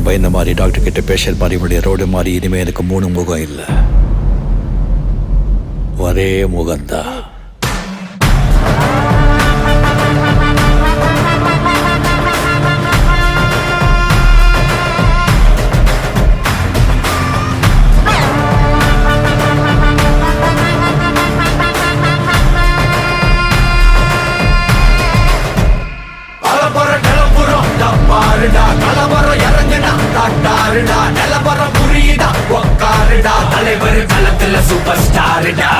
பயந்த மாதிரி, டாக்டர் கிட்ட பேஷண்ட் மாதிரி, இவனுடைய ரோடு மாதிரி இனிமே எனக்கு 3 முகம் இல்லை, ஒரே முகம்தான். கலவரம் இறங்குடா, காட்டாருடா, நிலவரம் புரியுதா, உக்காருடா, தலைவர் களத்துல சூப்பர் ஸ்டாருடா.